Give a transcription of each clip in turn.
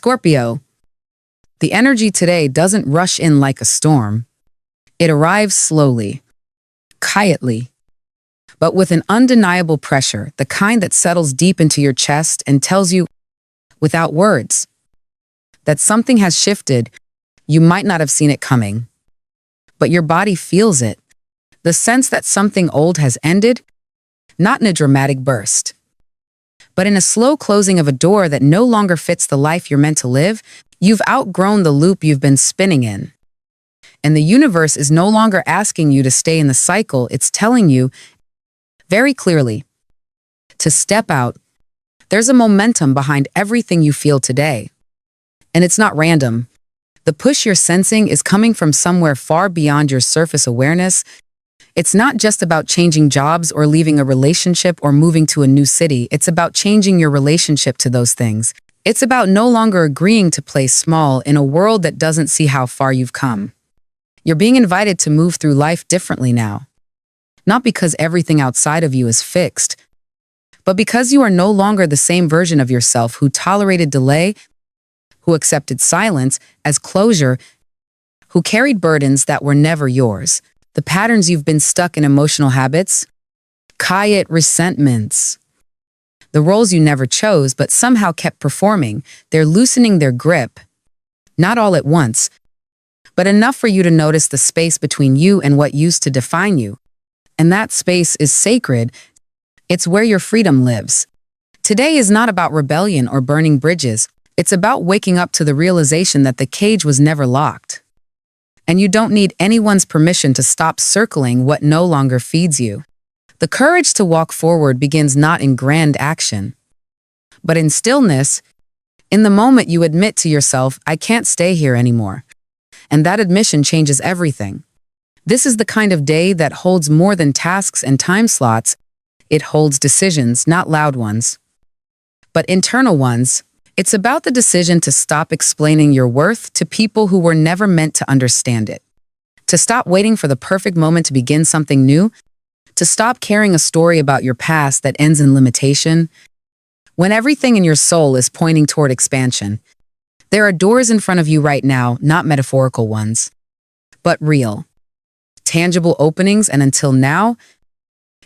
Scorpio, the energy today doesn't rush in like a storm. It arrives slowly, quietly, but with an undeniable pressure, the kind that settles deep into your chest and tells you, without words, that something has shifted. You might not have seen it coming, but your body feels it. The sense that something old has ended, not in a dramatic burst, but in a slow closing of a door that no longer fits the life you're meant to live. You've outgrown the loop you've been spinning in. And the universe is no longer asking you to stay in the cycle. It's telling you very clearly to step out. There's a momentum behind everything you feel today. And it's not random. The push you're sensing is coming from somewhere far beyond your surface awareness. It's not just about changing jobs or leaving a relationship or moving to a new city. It's about changing your relationship to those things. It's about no longer agreeing to play small in a world that doesn't see how far you've come. You're being invited to move through life differently now. Not because everything outside of you is fixed, but because you are no longer the same version of yourself who tolerated delay, who accepted silence as closure, who carried burdens that were never yours. The patterns you've been stuck in, emotional habits, quiet resentments, the roles you never chose but somehow kept performing, they're loosening their grip, not all at once, but enough for you to notice the space between you and what used to define you. And that space is sacred. It's where your freedom lives. Today is not about rebellion or burning bridges. It's about waking up to the realization that the cage was never locked. And you don't need anyone's permission to stop circling what no longer feeds you. The courage to walk forward begins not in grand action, but in stillness. In the moment you admit to yourself, I can't stay here anymore. And that admission changes everything. This is the kind of day that holds more than tasks and time slots. It holds decisions, not loud ones, but internal ones. It's about the decision to stop explaining your worth to people who were never meant to understand it. To stop waiting for the perfect moment to begin something new. To stop carrying a story about your past that ends in limitation. When everything in your soul is pointing toward expansion, there are doors in front of you right now, not metaphorical ones, but real, tangible openings, and until now,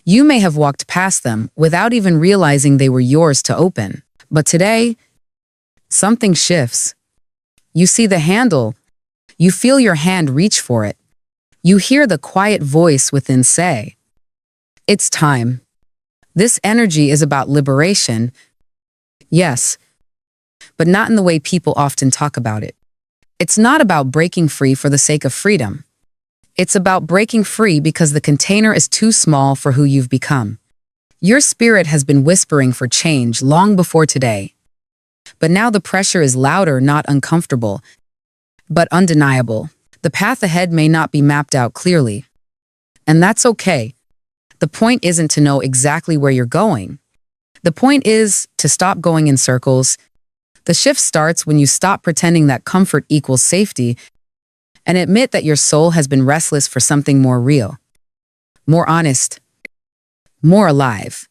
you may have walked past them without even realizing they were yours to open. But today, something shifts. You see the handle. You feel your hand reach for it. You hear the quiet voice within say, it's time. This energy is about liberation. Yes, but not in the way people often talk about it. It's not about breaking free for the sake of freedom. It's about breaking free because the container is too small for who you've become. Your spirit has been whispering for change long before today. But now the pressure is louder, not uncomfortable, but undeniable. The path ahead may not be mapped out clearly. And that's okay. The point isn't to know exactly where you're going. The point is to stop going in circles. The shift starts when you stop pretending that comfort equals safety and admit that your soul has been restless for something more real, more honest, more alive.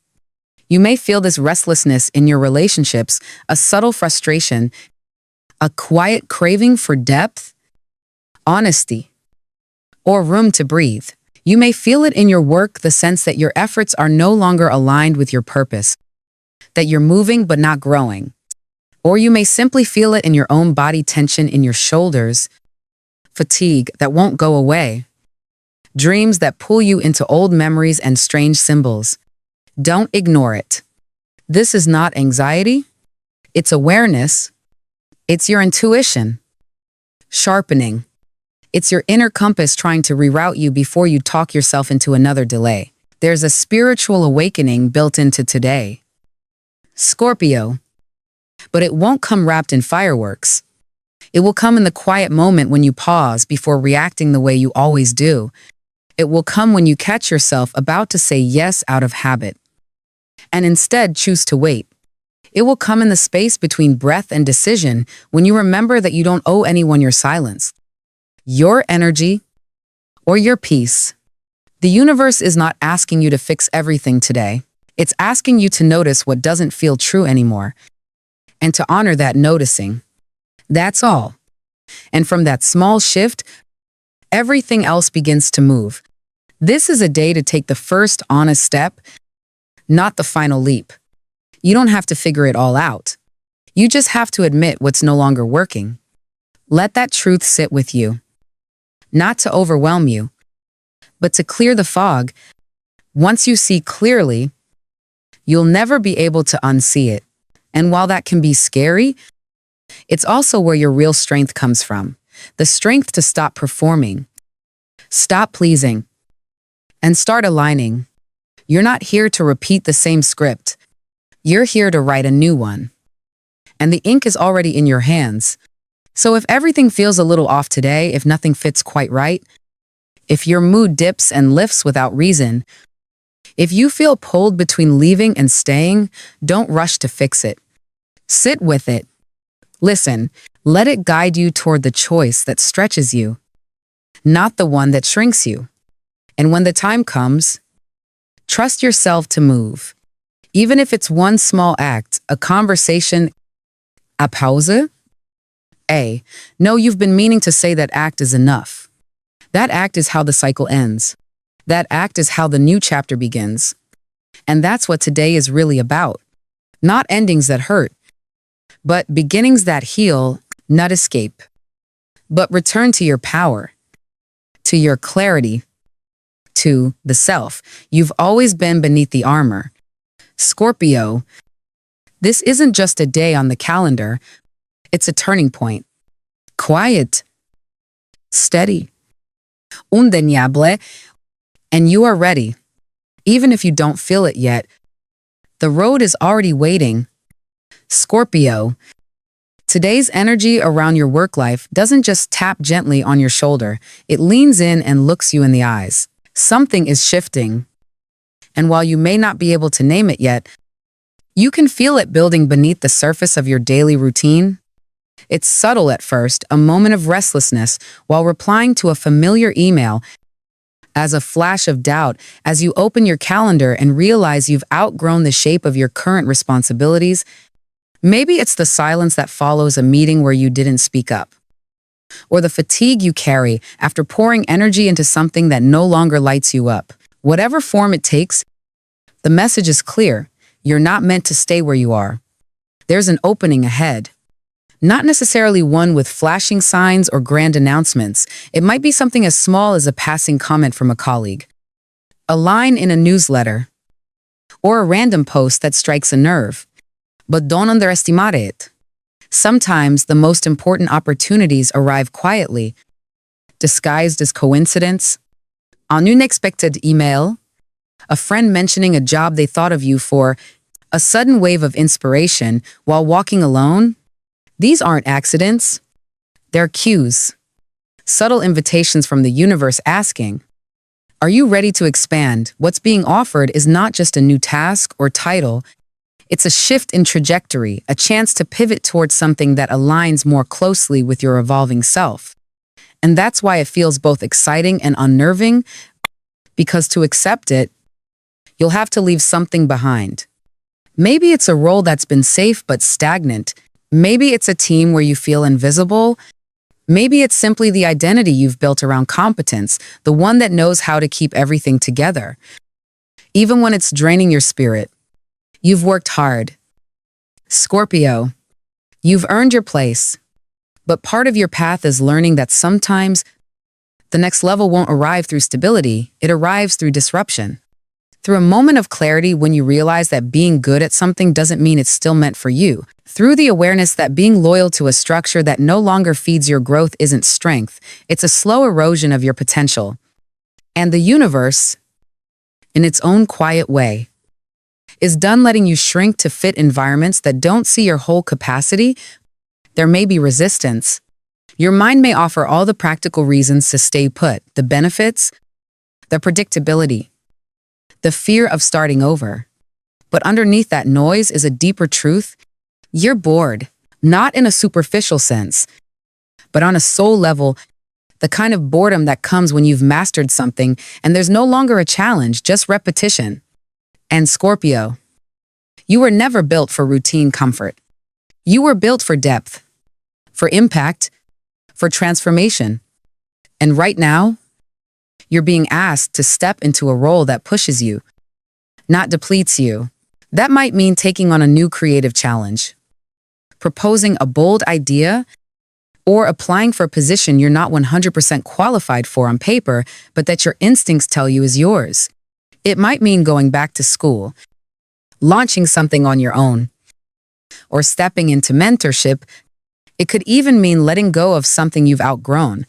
You may feel this restlessness in your relationships, a subtle frustration, a quiet craving for depth, honesty, or room to breathe. You may feel it in your work, the sense that your efforts are no longer aligned with your purpose, that you're moving but not growing. Or you may simply feel it in your own body, tension in your shoulders, fatigue that won't go away, dreams that pull you into old memories and strange symbols. Don't ignore it. This is not anxiety. It's awareness. It's your intuition sharpening. It's your inner compass trying to reroute you before you talk yourself into another delay. There's a spiritual awakening built into today, Scorpio. But it won't come wrapped in fireworks. It will come in the quiet moment when you pause before reacting the way you always do. It will come when you catch yourself about to say yes out of habit, and instead choose to wait. It will come in the space between breath and decision when you remember that you don't owe anyone your silence, your energy, or your peace. The universe is not asking you to fix everything today. It's asking you to notice what doesn't feel true anymore, and to honor that noticing. That's all. And from that small shift, everything else begins to move. This is a day to take the first honest step, not the final leap. You don't have to figure it all out. You just have to admit what's no longer working. Let that truth sit with you. Not to overwhelm you, but to clear the fog. Once you see clearly, you'll never be able to unsee it. And while that can be scary, it's also where your real strength comes from. The strength to stop performing, stop pleasing, and start aligning. You're not here to repeat the same script. You're here to write a new one. And the ink is already in your hands. So if everything feels a little off today, if nothing fits quite right, if your mood dips and lifts without reason, if you feel pulled between leaving and staying, don't rush to fix it. Sit with it. Listen, let it guide you toward the choice that stretches you, not the one that shrinks you. And when the time comes, trust yourself to move. Even if it's one small act, a conversation, a pause. No, you've been meaning to say that act is enough. That act is how the cycle ends. That act is how the new chapter begins. And that's what today is really about. Not endings that hurt, but beginnings that heal, not escape. But return to your power, to your clarity, to the self. You've always been beneath the armor. Scorpio, this isn't just a day on the calendar, it's a turning point. Quiet, steady, undeniable, and you are ready. Even if you don't feel it yet, the road is already waiting. Scorpio, today's energy around your work life doesn't just tap gently on your shoulder, it leans in and looks you in the eyes. Something is shifting. And while you may not be able to name it yet, you can feel it building beneath the surface of your daily routine. It's subtle at first, a moment of restlessness while replying to a familiar email, as a flash of doubt as you open your calendar and realize you've outgrown the shape of your current responsibilities. Maybe it's the silence that follows a meeting where you didn't speak up, or the fatigue you carry after pouring energy into something that no longer lights you up. Whatever form it takes, the message is clear. You're not meant to stay where you are. There's an opening ahead. Not necessarily one with flashing signs or grand announcements. It might be something as small as a passing comment from a colleague, a line in a newsletter, or a random post that strikes a nerve. But don't underestimate it. Sometimes the most important opportunities arrive quietly, disguised as coincidence. An unexpected email, a friend mentioning a job they thought of you for, a sudden wave of inspiration while walking alone. These aren't accidents. They're cues. Subtle invitations from the universe asking, are you ready to expand? What's being offered is not just a new task or title. It's a shift in trajectory, a chance to pivot towards something that aligns more closely with your evolving self. And that's why it feels both exciting and unnerving, because to accept it, you'll have to leave something behind. Maybe it's a role that's been safe but stagnant. Maybe it's a team where you feel invisible. Maybe it's simply the identity you've built around competence, the one that knows how to keep everything together, even when it's draining your spirit. You've worked hard. Scorpio, you've earned your place. But part of your path is learning that sometimes the next level won't arrive through stability, it arrives through disruption. Through a moment of clarity when you realize that being good at something doesn't mean it's still meant for you. Through the awareness that being loyal to a structure that no longer feeds your growth isn't strength, it's a slow erosion of your potential. And the universe, in its own quiet way, is done letting you shrink to fit environments that don't see your whole capacity. There may be resistance. Your mind may offer all the practical reasons to stay put, the benefits, the predictability, the fear of starting over. But underneath that noise is a deeper truth. You're bored, not in a superficial sense, but on a soul level, the kind of boredom that comes when you've mastered something and there's no longer a challenge, just repetition. And Scorpio, you were never built for routine comfort. You were built for depth. for impact, for transformation. And right now, you're being asked to step into a role that pushes you, not depletes you. That might mean taking on a new creative challenge, proposing a bold idea, or applying for a position you're not 100% qualified for on paper, but that your instincts tell you is yours. It might mean going back to school, launching something on your own, or stepping into mentorship. It could even mean letting go of something you've outgrown,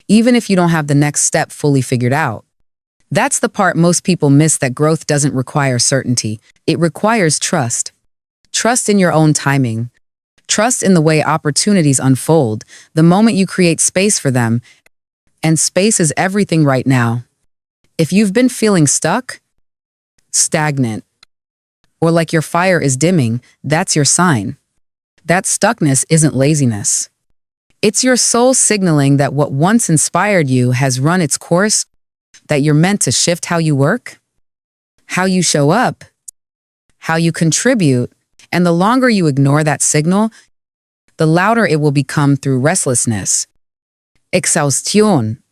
even if you don't have the next step fully figured out. That's the part most people miss, that growth doesn't require certainty. It requires trust. Trust in your own timing. Trust in the way opportunities unfold, the moment you create space for them. And space is everything right now. If you've been feeling stuck, stagnant, or like your fire is dimming, that's your sign. That stuckness isn't laziness. It's your soul signaling that what once inspired you has run its course, that you're meant to shift how you work, how you show up, how you contribute, and the longer you ignore that signal, the louder it will become through restlessness, exhaustion,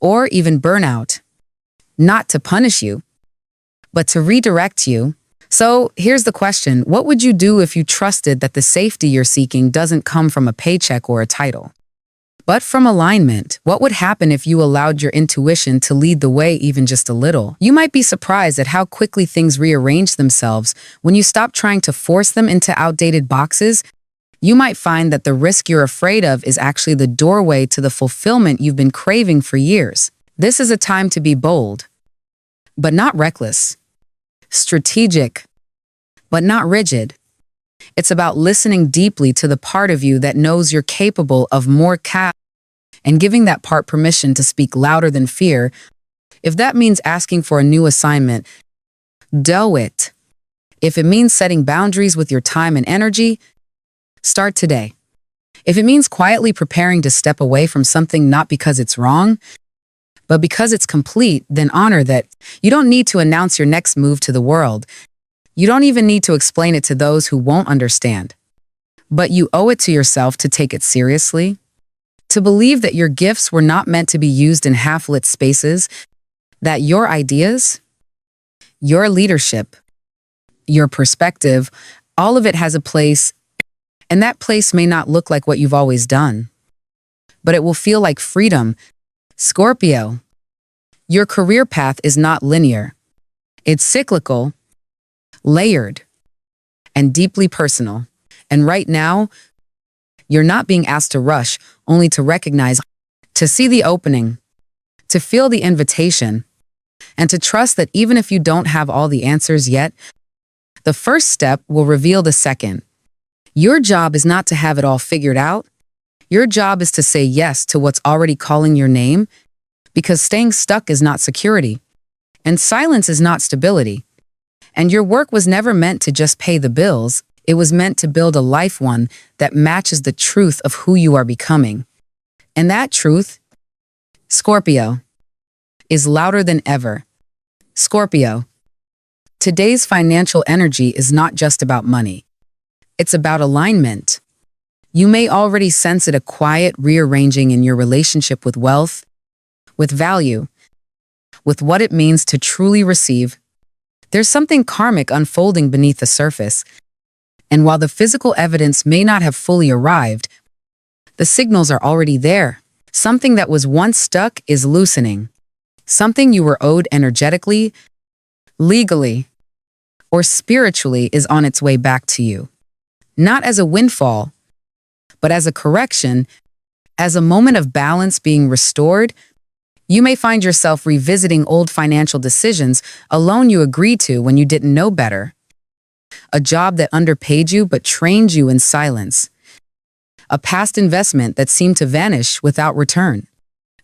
or even burnout. Not to punish you, but to redirect you. So here's the question: what would you do if you trusted that the safety you're seeking doesn't come from a paycheck or a title, but from alignment? What would happen if you allowed your intuition to lead the way even just a little? You might be surprised at how quickly things rearrange themselves when you stop trying to force them into outdated boxes. You might find that the risk you're afraid of is actually the doorway to the fulfillment you've been craving for years. This is a time to be bold, but not reckless. Strategic, but not rigid. It's about listening deeply to the part of you that knows you're capable of more, and giving that part permission to speak louder than fear. If that means asking for a new assignment, do it. If it means setting boundaries with your time and energy, start today. If it means quietly preparing to step away from something not because it's wrong, but because it's complete, then honor that. You don't need to announce your next move to the world. You don't even need to explain it to those who won't understand. But you owe it to yourself to take it seriously, to believe that your gifts were not meant to be used in half-lit spaces, that your ideas, your leadership, your perspective, all of it has a place, and that place may not look like what you've always done, but it will feel like freedom. Scorpio, your career path is not linear. It's cyclical, layered, and deeply personal. And right now, you're not being asked to rush, only to recognize, to see the opening, to feel the invitation, and to trust that even if you don't have all the answers yet, the first step will reveal the second. Your job is not to have it all figured out. Your job is to say yes to what's already calling your name, because staying stuck is not security, and silence is not stability. And your work was never meant to just pay the bills. It was meant to build a life, one that matches the truth of who you are becoming. And that truth, Scorpio, is louder than ever. Scorpio, today's financial energy is not just about money. It's about alignment. You may already sense it, a quiet rearranging in your relationship with wealth, with value, with what it means to truly receive. There's something karmic unfolding beneath the surface. And while the physical evidence may not have fully arrived, the signals are already there. Something that was once stuck is loosening. Something you were owed energetically, legally, or spiritually is on its way back to you. Not as a windfall, but as a correction, as a moment of balance being restored. You may find yourself revisiting old financial decisions, a loan you agreed to when you didn't know better, a job that underpaid you but trained you in silence, a past investment that seemed to vanish without return.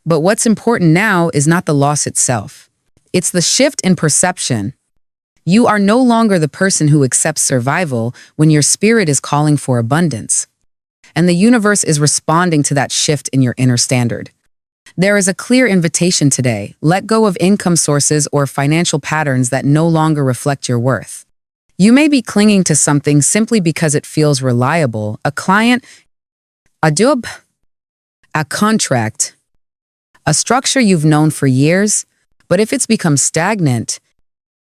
But what's important now is not the loss itself. It's the shift in perception. You are no longer the person who accepts survival when your spirit is calling for abundance. And the universe is responding to that shift in your inner standard. There is a clear invitation today. Let go of income sources or financial patterns that no longer reflect your worth. You may be clinging to something simply because it feels reliable, a client, A job, a contract, a structure you've known for years, but if it's become stagnant,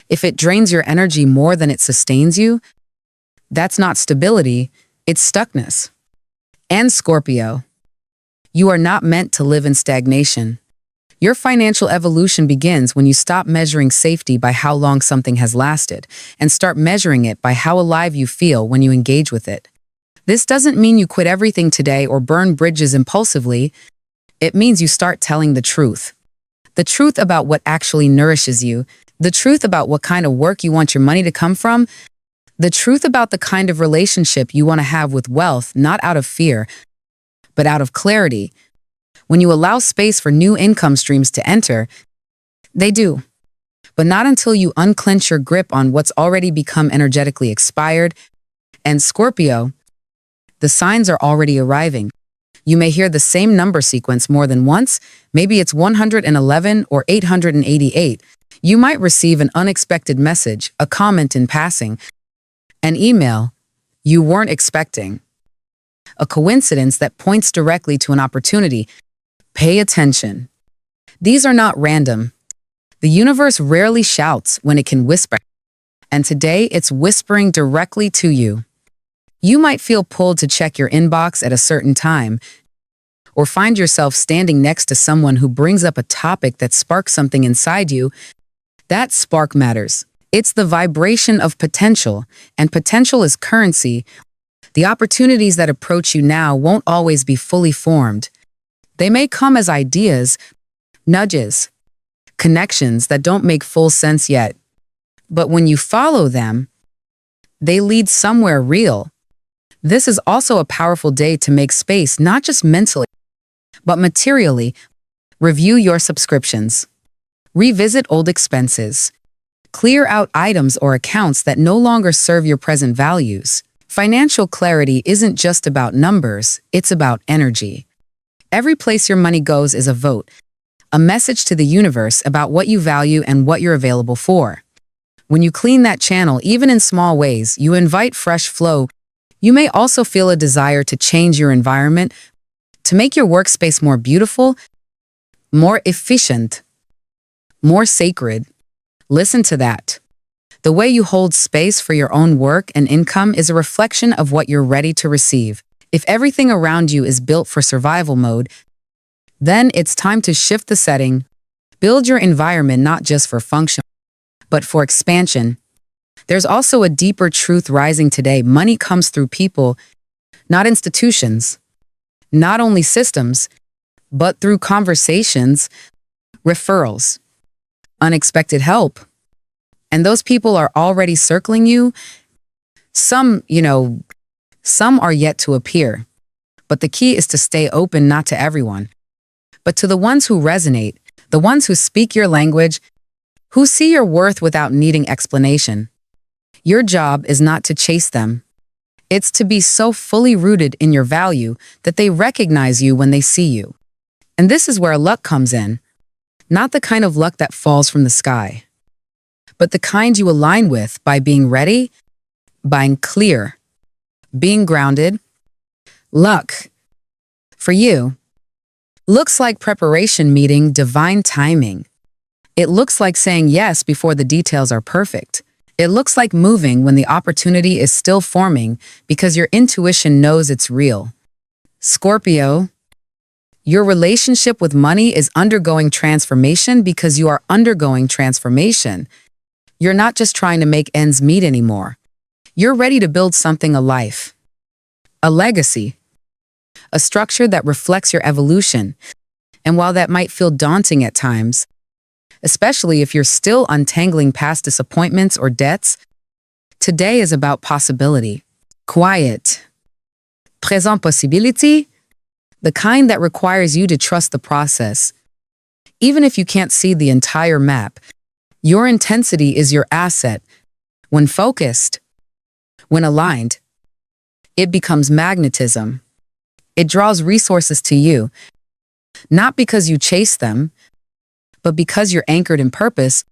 if it drains your energy more than it sustains you, that's not stability, it's stuckness. And Scorpio, you are not meant to live in stagnation. Your financial evolution begins when you stop measuring safety by how long something has lasted and start measuring it by how alive you feel when you engage with it. This doesn't mean you quit everything today or burn bridges impulsively. It means you start telling the truth. The truth about what actually nourishes you, the truth about what kind of work you want your money to come from, the truth about the kind of relationship you want to have with wealth, not out of fear, but out of clarity. When you allow space for new income streams to enter, they do. But not until you unclench your grip on what's already become energetically expired. And Scorpio, the signs are already arriving. You may hear the same number sequence more than once. Maybe it's 111 or 888. You might receive an unexpected message, a comment in passing, an email you weren't expecting, a coincidence that points directly to an opportunity. Pay attention. These are not random. The universe rarely shouts when it can whisper, and today it's whispering directly to you. You might feel pulled to check your inbox at a certain time, or find yourself standing next to someone who brings up a topic that sparks something inside you. That spark matters. It's the vibration of potential, and potential is currency. The opportunities that approach you now won't always be fully formed. They may come as ideas, nudges, connections that don't make full sense yet. But when you follow them, they lead somewhere real. This is also a powerful day to make space, not just mentally, but materially. Review your subscriptions. Revisit old expenses. Clear out items or accounts that no longer serve your present values. Financial clarity isn't just about numbers, it's about energy. Every place your money goes is a vote, a message to the universe about what you value and what you're available for. When you clean that channel, even in small ways, you invite fresh flow. You may also feel a desire to change your environment, to make your workspace more beautiful, more efficient, more sacred. Listen to that. The way you hold space for your own work and income is a reflection of what you're ready to receive. If everything around you is built for survival mode, then it's time to shift the setting. Build your environment not just for function, but for expansion. There's also a deeper truth rising today. Money comes through people, not institutions. Not only systems, but through conversations, referrals, unexpected help. And those people are already circling you. Some are yet to appear. But the key is to stay open not to everyone, but to the ones who resonate, the ones who speak your language, who see your worth without needing explanation. Your job is not to chase them. It's to be so fully rooted in your value that they recognize you when they see you. And this is where luck comes in. Not the kind of luck that falls from the sky, but the kind you align with by being ready, being clear, being grounded. Luck, for you, looks like preparation meeting divine timing. It looks like saying yes before the details are perfect. It looks like moving when the opportunity is still forming because your intuition knows it's real. Scorpio, your relationship with money is undergoing transformation because you are undergoing transformation. You're not just trying to make ends meet anymore. You're ready to build something, a life, a legacy, a structure that reflects your evolution. And while that might feel daunting at times, especially if you're still untangling past disappointments or debts, today is about possibility, quiet, présent possibility, the kind that requires you to trust the process. Even if you can't see the entire map, your intensity is your asset. When focused, when aligned, it becomes magnetism. It draws resources to you, not because you chase them, but because you're anchored in purpose.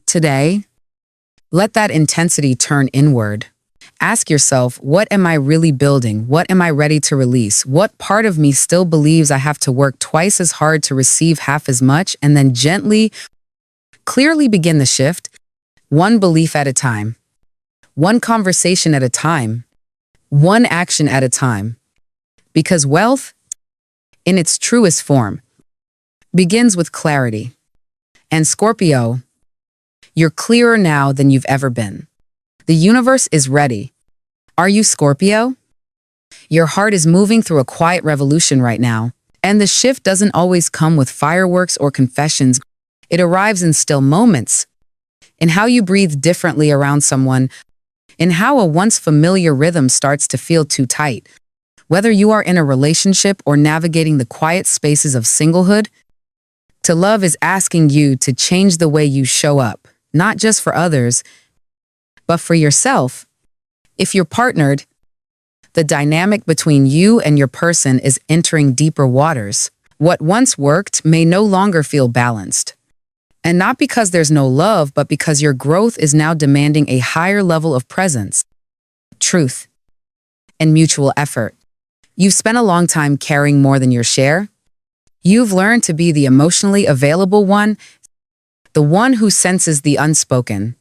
Today, let that intensity turn inward. Ask yourself, what am I really building? What am I ready to release? What part of me still believes I have to work twice as hard to receive half as much? And then gently, clearly begin the shift, one belief at a time, one conversation at a time, one action at a time. Because wealth, in its truest form, begins with clarity. And Scorpio, you're clearer now than you've ever been. The universe is ready. Are you Scorpio? Your heart is moving through a quiet revolution right now, and the shift doesn't always come with fireworks or confessions. It arrives in still moments, in how you breathe differently around someone, in how a once familiar rhythm starts to feel too tight. Whether you are in a relationship or navigating the quiet spaces of singlehood, to love is asking you to change the way you show up, not just for others, but for yourself. If you're partnered, the dynamic between you and your person is entering deeper waters. What once worked may no longer feel balanced. And not because there's no love, but because your growth is now demanding a higher level of presence, truth, and mutual effort. You've spent a long time carrying more than your share. You've learned to be the emotionally available one, the one who senses the unspoken,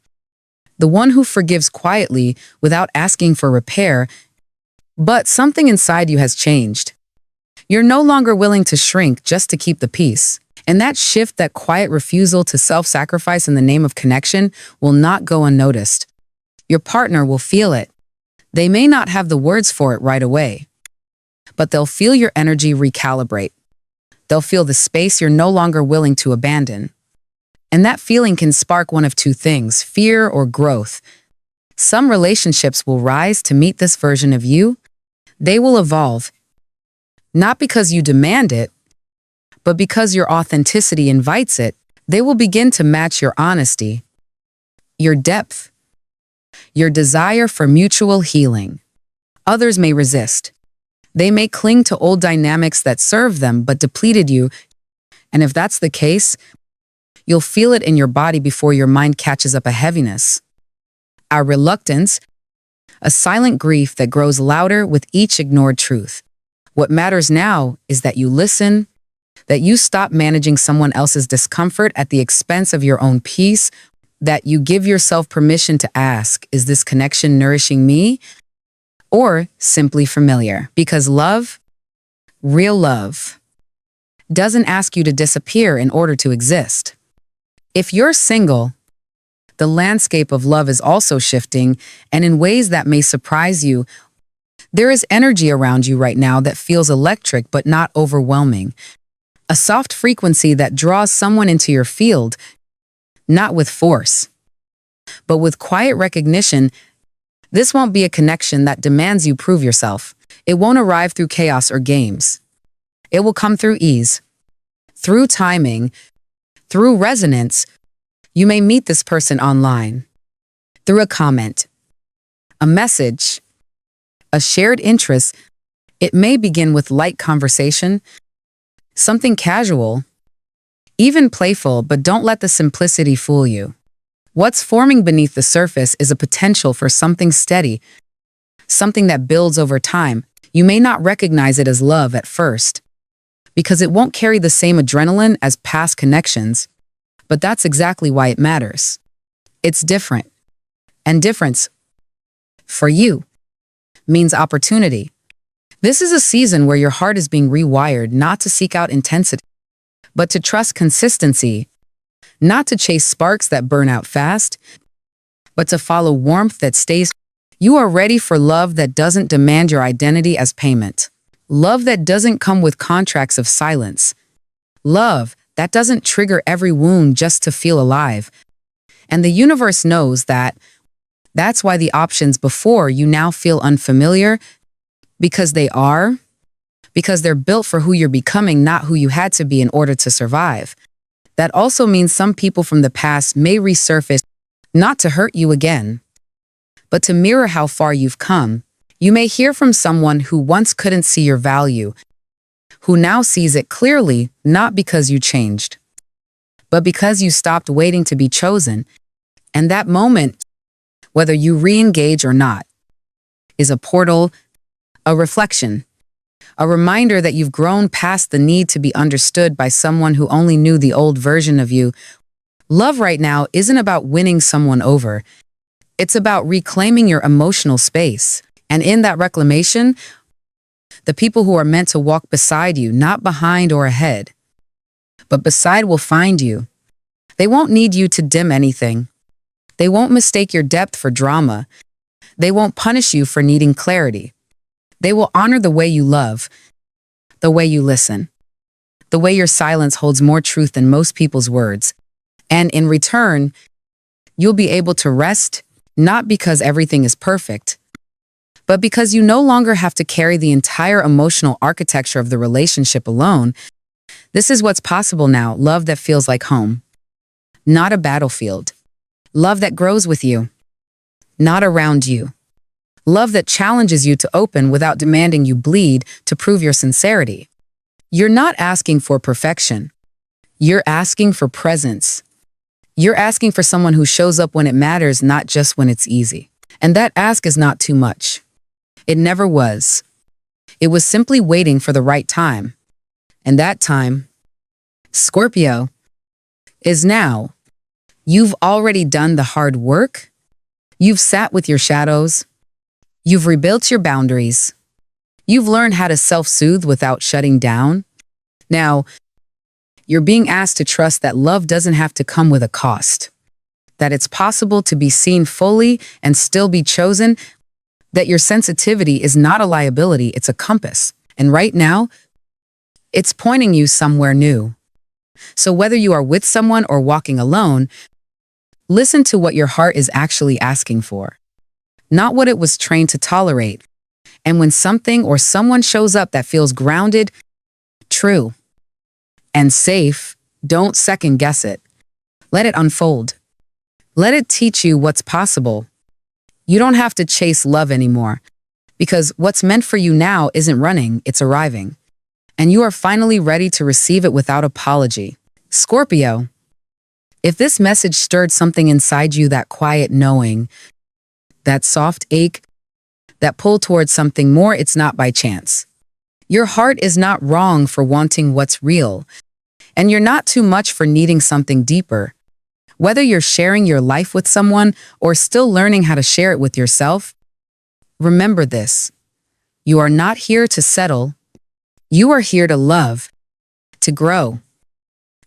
the one who forgives quietly without asking for repair. But something inside you has changed. You're no longer willing to shrink just to keep the peace. And that shift, that quiet refusal to self-sacrifice in the name of connection, will not go unnoticed. Your partner will feel it. They may not have the words for it right away, but they'll feel your energy recalibrate. They'll feel the space you're no longer willing to abandon. And that feeling can spark one of two things, fear or growth. Some relationships will rise to meet this version of you. They will evolve, not because you demand it, but because your authenticity invites it. They will begin to match your honesty, your depth, your desire for mutual healing. Others may resist. They may cling to old dynamics that served them but depleted you. And if that's the case, you'll feel it in your body before your mind catches up a heaviness. Our reluctance, a silent grief that grows louder with each ignored truth. What matters now is that you listen, that you stop managing someone else's discomfort at the expense of your own peace, that you give yourself permission to ask, is this connection nourishing me or simply familiar? Because love, real love, doesn't ask you to disappear in order to exist. If you're single, the landscape of love is also shifting, and in ways that may surprise you. There is energy around you right now that feels electric but not overwhelming. A soft frequency that draws someone into your field, not with force, but with quiet recognition. This won't be a connection that demands you prove yourself. It won't arrive through chaos or games. It will come through ease, through timing, through resonance. You may meet this person online, through a comment, a message, a shared interest. It may begin with light conversation, something casual, even playful, but don't let the simplicity fool you. What's forming beneath the surface is a potential for something steady, something that builds over time. You may not recognize it as love at first, because it won't carry the same adrenaline as past connections, but that's exactly why it matters. It's different, and difference, for you, means opportunity. This is a season where your heart is being rewired not to seek out intensity, but to trust consistency, not to chase sparks that burn out fast, but to follow warmth that stays. You are ready for love that doesn't demand your identity as payment. Love that doesn't come with contracts of silence. Love that doesn't trigger every wound just to feel alive. And the universe knows that. That's why the options before you now feel unfamiliar, because they're built for who you're becoming, not who you had to be in order to survive. That also means some people from the past may resurface, not to hurt you again, but to mirror how far you've come. You may hear from someone who once couldn't see your value, who now sees it clearly, not because you changed, but because you stopped waiting to be chosen. And that moment, whether you re-engage or not, is a portal, a reflection, a reminder that you've grown past the need to be understood by someone who only knew the old version of you. Love right now isn't about winning someone over. It's about reclaiming your emotional space. And in that reclamation, the people who are meant to walk beside you, not behind or ahead, but beside, will find you. They won't need you to dim anything. They won't mistake your depth for drama. They won't punish you for needing clarity. They will honor the way you love, the way you listen, the way your silence holds more truth than most people's words. And in return, you'll be able to rest, not because everything is perfect, but because you no longer have to carry the entire emotional architecture of the relationship alone. This is what's possible now: love that feels like home, not a battlefield. Love that grows with you, not around you. Love that challenges you to open without demanding you bleed to prove your sincerity. You're not asking for perfection. You're asking for presence. You're asking for someone who shows up when it matters, not just when it's easy. And that ask is not too much. It never was. It was simply waiting for the right time. And that time, Scorpio, is now. You've already done the hard work. You've sat with your shadows. You've rebuilt your boundaries. You've learned how to self-soothe without shutting down. Now, you're being asked to trust that love doesn't have to come with a cost, that it's possible to be seen fully and still be chosen, that your sensitivity is not a liability, it's a compass. And right now, it's pointing you somewhere new. So whether you are with someone or walking alone, listen to what your heart is actually asking for, not what it was trained to tolerate. And when something or someone shows up that feels grounded, true, and safe, don't second guess it. Let it unfold. Let it teach you what's possible. You don't have to chase love anymore, because what's meant for you now isn't running, it's arriving. And you are finally ready to receive it without apology. Scorpio, if this message stirred something inside you, that quiet knowing, that soft ache, that pull towards something more, it's not by chance. Your heart is not wrong for wanting what's real, and you're not too much for needing something deeper. Whether you're sharing your life with someone or still learning how to share it with yourself, remember this: you are not here to settle. You are here to love, to grow,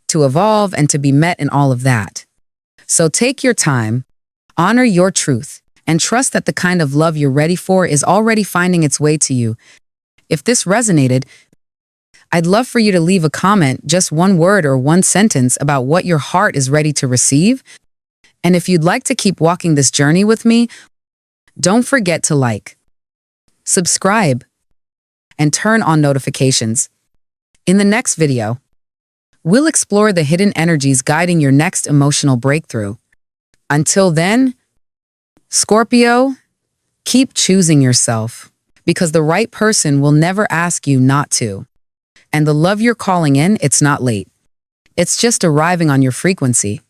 to evolve, and to be met in all of that. So take your time, honor your truth, and trust that the kind of love you're ready for is already finding its way to you. If this resonated, I'd love for you to leave a comment, just one word or one sentence about what your heart is ready to receive. And if you'd like to keep walking this journey with me, don't forget to like, subscribe, and turn on notifications. In the next video, we'll explore the hidden energies guiding your next emotional breakthrough. Until then, Scorpio, keep choosing yourself, because the right person will never ask you not to. And the love you're calling in, it's not late. It's just arriving on your frequency.